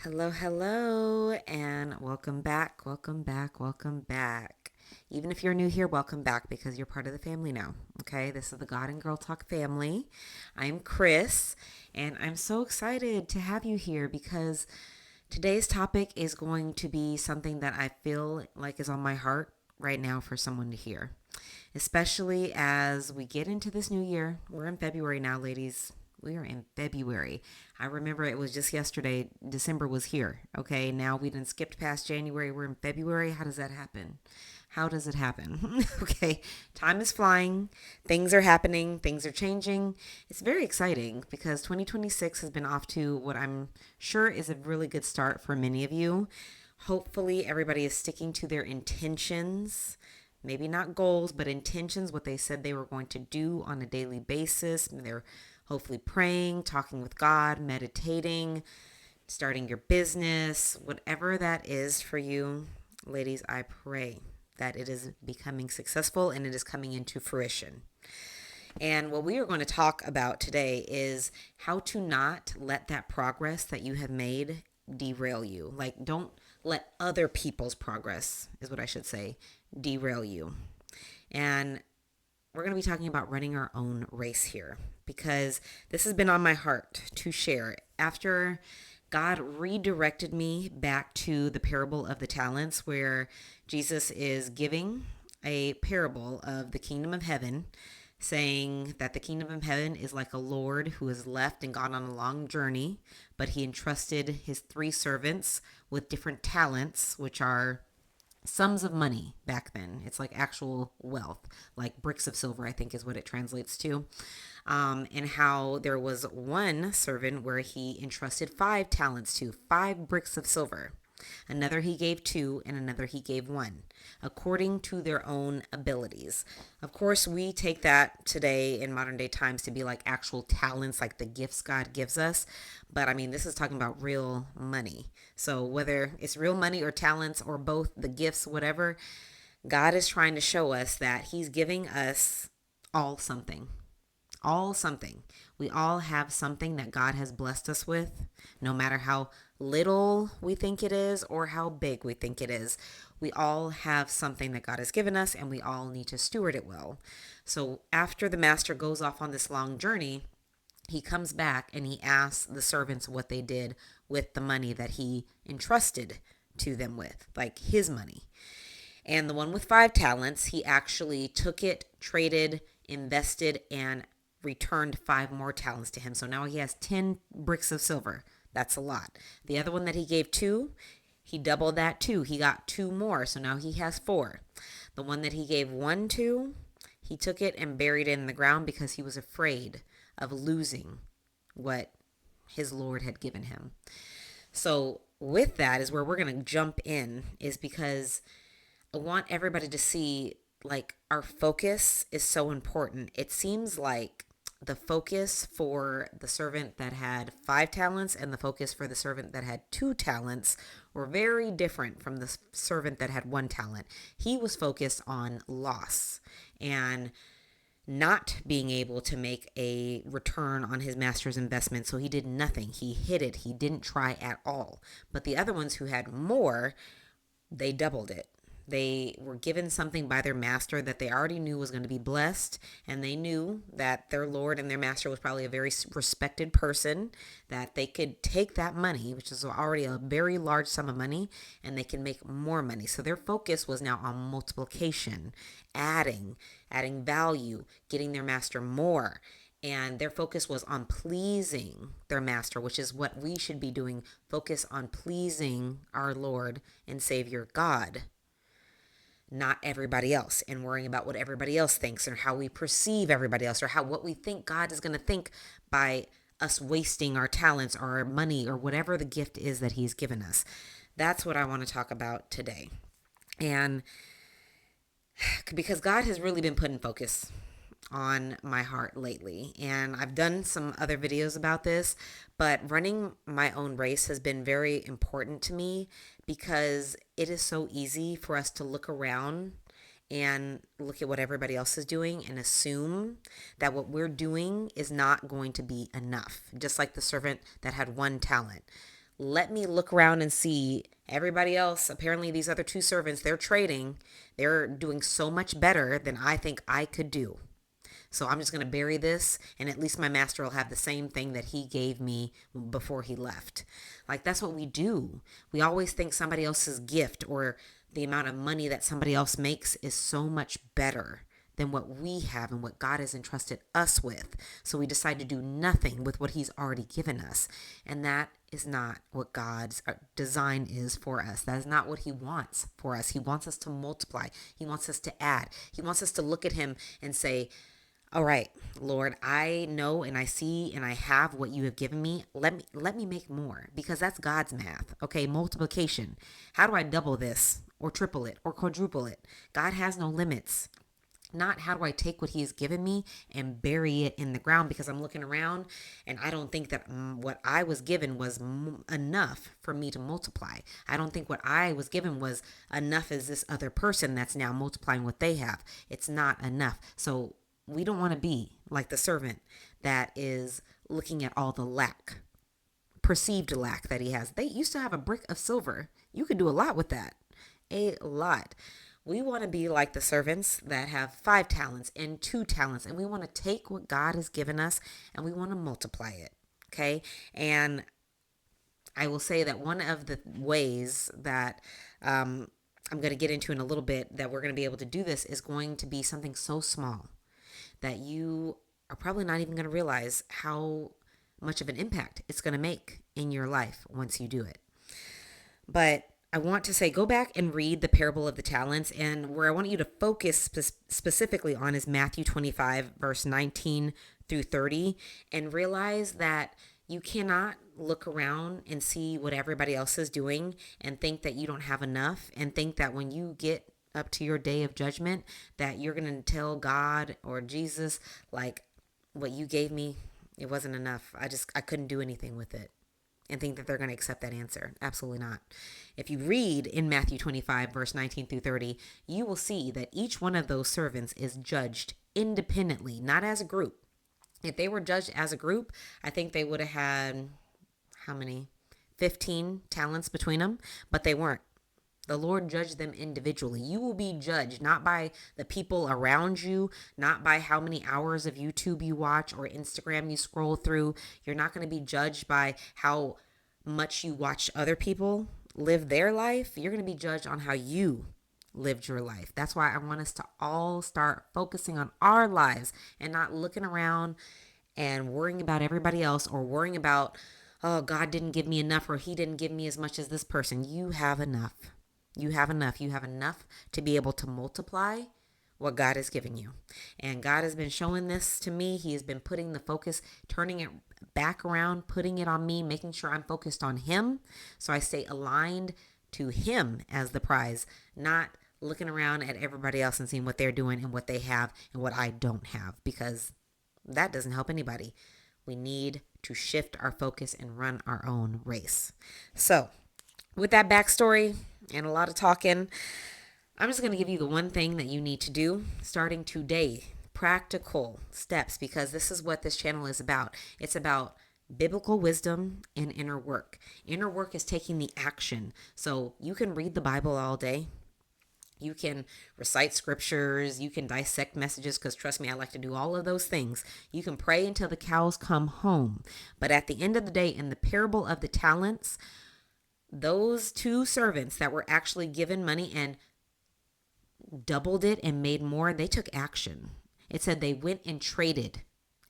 Hello, hello, and welcome back, welcome back, welcome back. Even if you're new here, welcome back because you're part of the family now. Okay, this is the God and Girl Talk family. I'm Chris, and I'm so excited to have you here because today's topic is going to be something that I feel like is on my heart right now for someone to hear, especially as we get into this new year. We're in February now, ladies. We are in February. I remember it was just yesterday. December was here. Okay, now we done skipped past January. We're in February. How does that happen? How does it happen? Okay, time is flying. Things are happening. Things are changing. It's very exciting because 2026 has been off to what I'm sure is a really good start for many of you. Hopefully, everybody is sticking to their intentions, maybe not goals, but intentions, what they said they were going to do on a daily basis. They're hopefully praying, talking with God, meditating, starting your business, whatever that is for you. Ladies, I pray that it is becoming successful and it is coming into fruition. And what we are going to talk about today is how to not let that progress that you have made derail you. Like, don't let other people's progress, is what I should say, derail you. And we're going to be talking about running our own race here because this has been on my heart to share. After God redirected me back to the parable of the talents, where Jesus is giving a parable of the kingdom of heaven, saying that the kingdom of heaven is like a Lord who has left and gone on a long journey, but he entrusted his three servants with different talents, which are sums of money back then. It's like actual wealth, like bricks of silver, I think is what it translates to. And how there was one servant where he entrusted 5 talents to, 5 bricks of silver. Another he gave 2, and another he gave 1, according to their own abilities. Of course, we take that today in modern day times to be like actual talents, like the gifts God gives us. But I mean, this is talking about real money. So whether it's real money or talents or both, the gifts, whatever, God is trying to show us that he's giving us all something. All something. We all have something that God has blessed us with, no matter how little we think it is or how big we think it is. We all have something that God has given us, and we all need to steward it well. So after the master goes off on this long journey, he comes back and he asks the servants what they did with the money that he entrusted to them with, like his money. And the one with 5 talents, he actually took it, traded, invested, and returned 5 more talents to him. So now he has 10 bricks of silver. That's a lot. The other one that he gave 2, he doubled that too. He got 2 more. So now he has 4. The one that he gave 1 to, he took it and buried it in the ground because he was afraid of losing what his Lord had given him. So with that is where we're going to jump in, is because I want everybody to see, like, our focus is so important. It seems like the focus for the servant that had 5 talents and the focus for the servant that had 2 talents were very different from the servant that had 1 talent. He was focused on loss and not being able to make a return on his master's investment. So he did nothing. He hid it. He didn't try at all. But the other ones who had more, they doubled it. They were given something by their master that they already knew was going to be blessed, and they knew that their Lord and their master was probably a very respected person, that they could take that money, which is already a very large sum of money, and they can make more money. So their focus was now on multiplication, adding value, getting their master more. And their focus was on pleasing their master, which is what we should be doing. Focus on pleasing our Lord and Savior God, not everybody else, and worrying about what everybody else thinks or how we perceive everybody else or how what we think God is going to think by us wasting our talents or our money or whatever the gift is that he's given us. That's what I want to talk about today. And because God has really been putting focus on my heart lately, and I've done some other videos about this, but running my own race has been very important to me because it is so easy for us to look around and look at what everybody else is doing and assume that what we're doing is not going to be enough. Just like the servant that had 1 talent. let me look around and see everybody else. Apparently, these other two servants, they're trading. They're doing so much better than I think I could do. So I'm just going to bury this, and at least my master will have the same thing that he gave me before he left. Like, that's what we do. We always think somebody else's gift or the amount of money that somebody else makes is so much better than what we have and what God has entrusted us with. So we decide to do nothing with what he's already given us. And that is not what God's design is for us. That is not what he wants for us. He wants us to multiply. He wants us to add. He wants us to look at him and say, all right, Lord, I know and I see and I have what you have given me. Let me make more, because that's God's math. Okay, multiplication. How do I double this or triple it or quadruple it? God has no limits. Not how do I take what he's given me and bury it in the ground because I'm looking around and I don't think that what I was given was enough for me to multiply. I don't think what I was given was enough as this other person that's now multiplying what they have. It's not enough. So we don't want to be like the servant that is looking at all the lack, perceived lack that he has. They used to have a brick of silver. You could do a lot with that. A lot. We want to be like the servants that have 5 talents and 2 talents, and we want to take what God has given us and we want to multiply it. Okay. And I will say that one of the ways that I'm going to get into in a little bit that we're going to be able to do this is going to be something so small that you are probably not even going to realize how much of an impact it's going to make in your life once you do it. But I want to say, go back and read the parable of the talents. And where I want you to focus specifically on is Matthew 25, verse 19 through 30, and realize that you cannot look around and see what everybody else is doing and think that you don't have enough, and think that when you get up to your day of judgment that you're going to tell God or Jesus, like, what you gave me, it wasn't enough. I couldn't do anything with it, and think that they're going to accept that answer. Absolutely not. If you read in Matthew 25, verse 19 through 30, you will see that each one of those servants is judged independently, not as a group. If they were judged as a group, I think they would have had, how many? 15 talents between them, but they weren't. The Lord judged them individually. You will be judged not by the people around you, not by how many hours of YouTube you watch or Instagram you scroll through. You're not going to be judged by how much you watch other people live their life. You're going to be judged on how you lived your life. That's why I want us to all start focusing on our lives and not looking around and worrying about everybody else, or worrying about, oh, God didn't give me enough, or he didn't give me as much as this person. You have enough. You have enough. You have enough to be able to multiply what God has given you. And God has been showing this to me. He has been putting the focus, turning it back around, putting it on me, making sure I'm focused on him. So I stay aligned to him as the prize, not looking around at everybody else and seeing what they're doing and what they have and what I don't have, because that doesn't help anybody. We need to shift our focus and run our own race. So with that backstory and a lot of talking, I'm just going to give you the one thing that you need to do starting today. Practical steps, because this is what this channel is about. It's about biblical wisdom and inner work. Inner work is taking the action. So you can read the Bible all day. You can recite scriptures. You can dissect messages, because trust me, I like to do all of those things. You can pray until the cows come home. But at the end of the day, in the parable of the talents, those 2 servants that were actually given money and doubled it and made more, they took action. It said they went and traded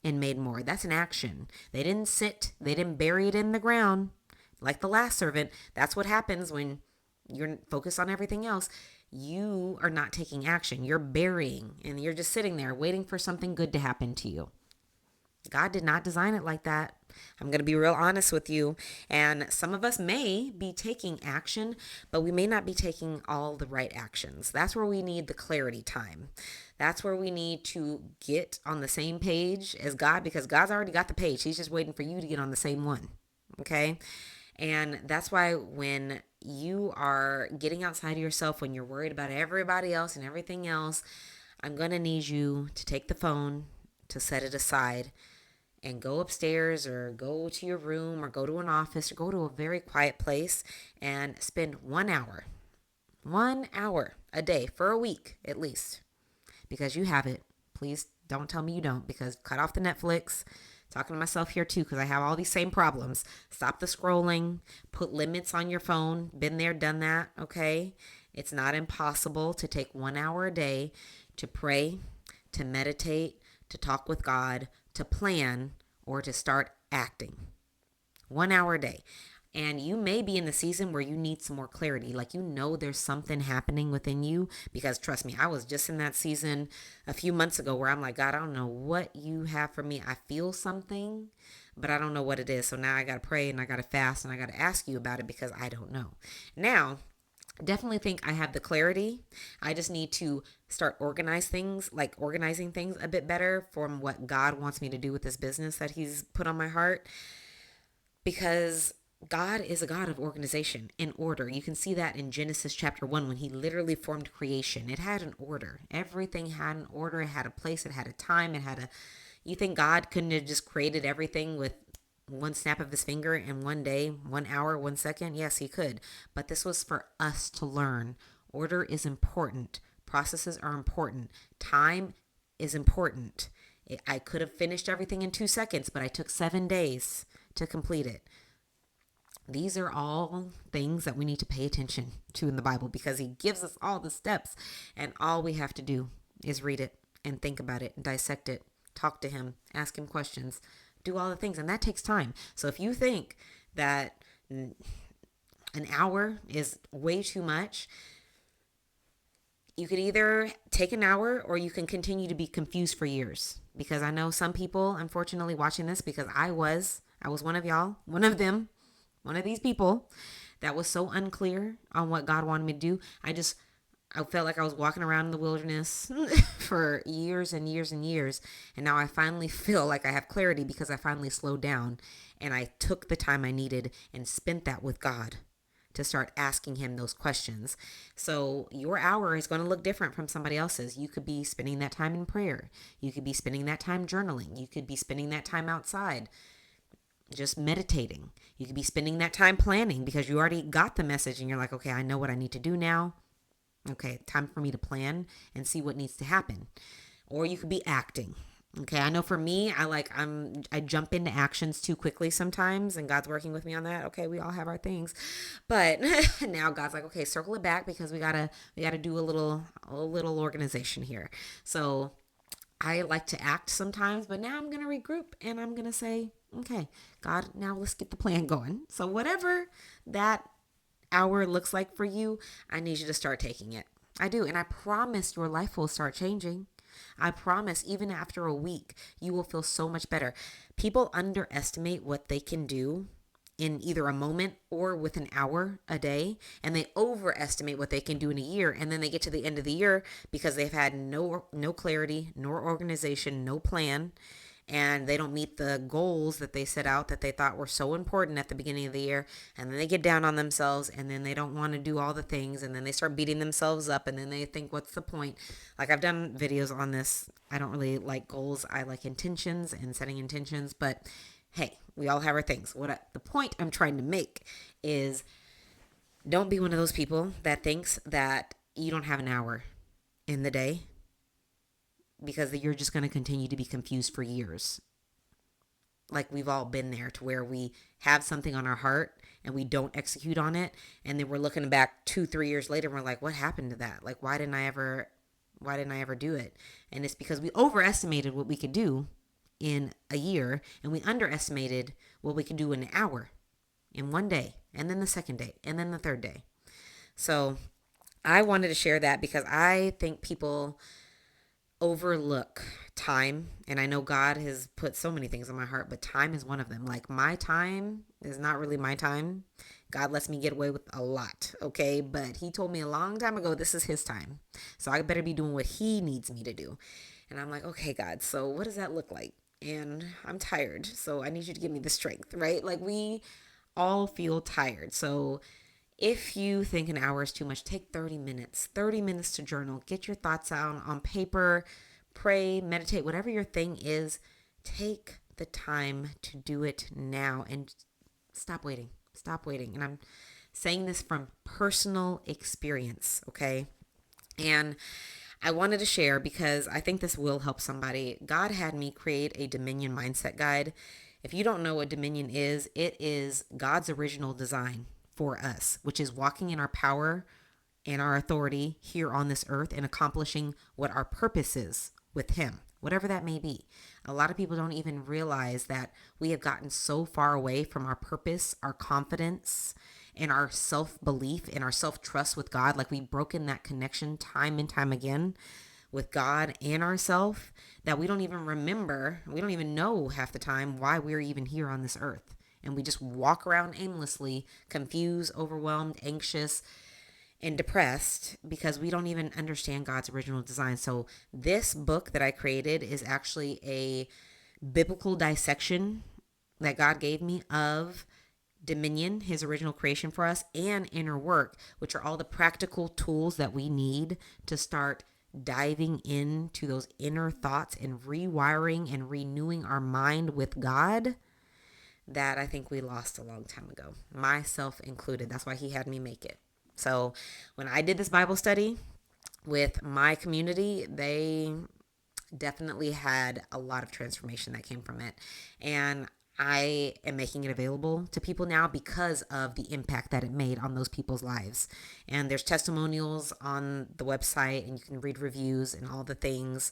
and made more. That's an action. They didn't sit. They didn't bury it in the ground like the last servant. That's what happens when you're focused on everything else. You are not taking action. You're burying, and you're just sitting there waiting for something good to happen to you. God did not design it like that. I'm going to be real honest with you. And some of us may be taking action, but we may not be taking all the right actions. That's where we need the clarity time. That's where we need to get on the same page as God, because God's already got the page. He's just waiting for you to get on the same one. Okay? And that's why when you are getting outside of yourself, when you're worried about everybody else and everything else, I'm going to need you to take the phone, to set it aside, and go upstairs or go to your room or go to an office or go to a very quiet place and spend 1 hour a day for a week at least, because you have it. Please don't tell me you don't, because cut off the Netflix. Talking to myself here too, because I have all these same problems. Stop the scrolling, put limits on your phone. Been there, done that, okay? It's not impossible to take 1 hour a day to pray, to meditate, to talk with God, to plan, or to start acting. 1 hour a day. And you may be in the season where you need some more clarity. Like, there's something happening within you, because trust me, I was just in that season a few months ago where I'm like, God, I don't know what you have for me. I feel something, but I don't know what it is. So now I got to pray and I got to fast and I got to ask you about it, because I don't know. Now, definitely think I have the clarity. I just need to start organizing things a bit better from what God wants me to do with this business that he's put on my heart, because God is a God of organization and order. You can see that in Genesis chapter 1 when he literally formed creation. It had an order. Everything had an order. It had a place. It had a time. You think God couldn't have just created everything with one snap of his finger in one day, 1 hour, 1 second? Yes, he could. But this was for us to learn. Order is important. Processes are important. Time is important. I could have finished everything in 2 seconds, but I took 7 days to complete it. These are all things that we need to pay attention to in the Bible, because he gives us all the steps, and all we have to do is read it and think about it and dissect it, talk to him, ask him questions, do all the things. And that takes time. So if you think that an hour is way too much, you could either take an hour or you can continue to be confused for years. Because I know some people, unfortunately, watching this, because I was one of y'all, one of these people that was so unclear on what God wanted me to do. I felt like I was walking around in the wilderness for years and years and years. And now I finally feel like I have clarity, because I finally slowed down and I took the time I needed and spent that with God to start asking him those questions. So your hour is going to look different from somebody else's. You could be spending that time in prayer. You could be spending that time journaling. You could be spending that time outside, just meditating. You could be spending that time planning, because you already got the message and you're like, okay, I know what I need to do now. Okay, time for me to plan and see what needs to happen. Or you could be acting. Okay, I know for me, I jump into actions too quickly sometimes, and God's working with me on that. Okay, we all have our things. But now God's like, okay, circle it back, because we gotta do a little organization here. So I like to act sometimes, but now I'm gonna regroup and I'm gonna say, okay, God, now let's get the plan going. So whatever that hour looks like for you, I need you to start taking it. I do. And I promise your life will start changing. I promise, even after a week, you will feel so much better. People underestimate what they can do in either a moment or with an hour a day, and they overestimate what they can do in a year. And then they get to the end of the year because they've had no clarity, nor organization, no plan, and they don't meet the goals that they set out that they thought were so important at the beginning of the year. And then they get down on themselves, and then they don't want to do all the things, and then they start beating themselves up, and then they think, what's the point? Like, I've done videos on this. I don't really like goals. I like intentions and setting intentions, but hey, we all have our things. The point I'm trying to make is, don't be one of those people that thinks that you don't have an hour in the day, because you're just going to continue to be confused for years. Like, we've all been there, to where we have something on our heart and we don't execute on it. And then we're looking back 2-3 years later and we're like, what happened to that? Like, why didn't I ever do it? And it's because we overestimated what we could do in a year, and we underestimated what we could do in an hour, in one day, and then the second day, and then the third day. So I wanted to share that, because I think people overlook time. And I know God has put so many things on my heart, but time is one of them. Like, my time is not really my time. God lets me get away with a lot, okay? But he told me a long time ago, this is his time. So I better be doing what he needs me to do. And I'm like, okay, God, so what does that look like? And I'm tired, so I need you to give me the strength, right? Like, we all feel tired. So if you think an hour is too much, take 30 minutes to journal. Get your thoughts out on paper, pray, meditate, whatever your thing is. Take the time to do it now and stop waiting. Stop waiting. And I'm saying this from personal experience, okay? And I wanted to share because I think this will help somebody. God had me create a Dominion mindset guide. If you don't know what Dominion is, it is God's original design for us, which is walking in our power and our authority here on this earth and accomplishing what our purpose is with Him, whatever that may be. A lot of people don't even realize that we have gotten so far away from our purpose, our confidence, and our self-belief and our self-trust with God. Like we've broken that connection time and time again with God and ourself, that we don't even remember, we don't even know half the time why we're even here on this earth. And we just walk around aimlessly, confused, overwhelmed, anxious, and depressed because we don't even understand God's original design. So this book that I created is actually a biblical dissection that God gave me of Dominion, His original creation for us, and inner work, which are all the practical tools that we need to start diving into those inner thoughts and rewiring and renewing our mind with God that I think we lost a long time ago, myself included. That's why He had me make it. So when I did this Bible study with my community, they definitely had a lot of transformation that came from it. And I am making it available to people now because of the impact that it made on those people's lives. And there's testimonials on the website, and you can read reviews and all the things.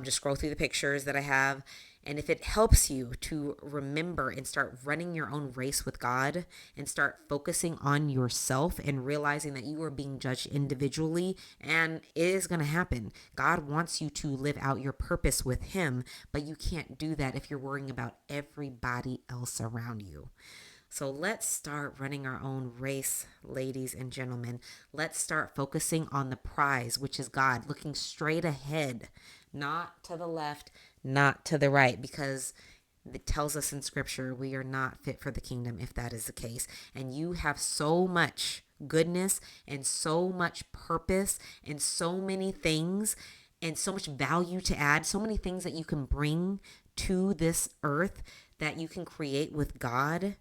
Just scroll through the pictures that I have. And if it helps you to remember and start running your own race with God and start focusing on yourself and realizing that you are being judged individually, and it is going to happen. God wants you to live out your purpose with Him, but you can't do that if you're worrying about everybody else around you. So let's start running our own race, ladies and gentlemen. Let's start focusing on the prize, which is God, looking straight ahead, not to the left, not to the right, because it tells us in Scripture we are not fit for the kingdom if that is the case. And you have so much goodness and so much purpose and so many things and so much value to add, so many things that you can bring to this earth that you can create with God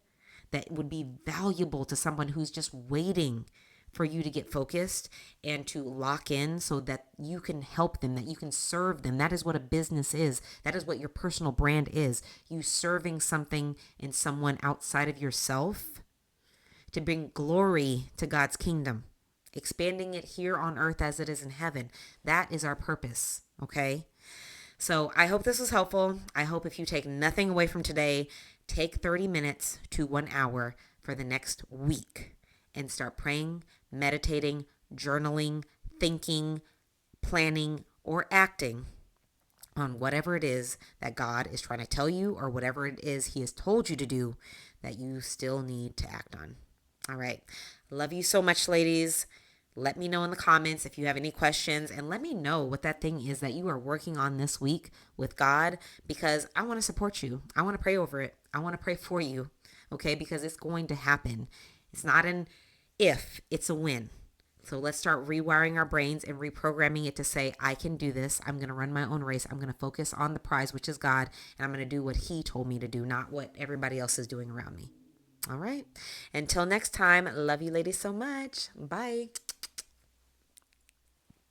that would be valuable to someone who's just waiting for you to get focused and to lock in so that you can help them, that you can serve them. That is what a business is. That is what your personal brand is. You serving something and someone outside of yourself to bring glory to God's kingdom, expanding it here on earth as it is in heaven. That is our purpose, okay? So I hope this was helpful. I hope if you take nothing away from today, take 30 minutes to 1 hour for the next week and start praying, meditating, journaling, thinking, planning, or acting on whatever it is that God is trying to tell you or whatever it is He has told you to do that you still need to act on. All right. Love you so much, ladies. Let me know in the comments if you have any questions, and let me know what that thing is that you are working on this week with God, because I want to support you. I want to pray over it. I want to pray for you, okay? Because it's going to happen. It's not an if, it's a when. So let's start rewiring our brains and reprogramming it to say, I can do this. I'm going to run my own race. I'm going to focus on the prize, which is God, and I'm going to do what He told me to do, not what everybody else is doing around me. All right. Until next time, love you ladies so much. Bye.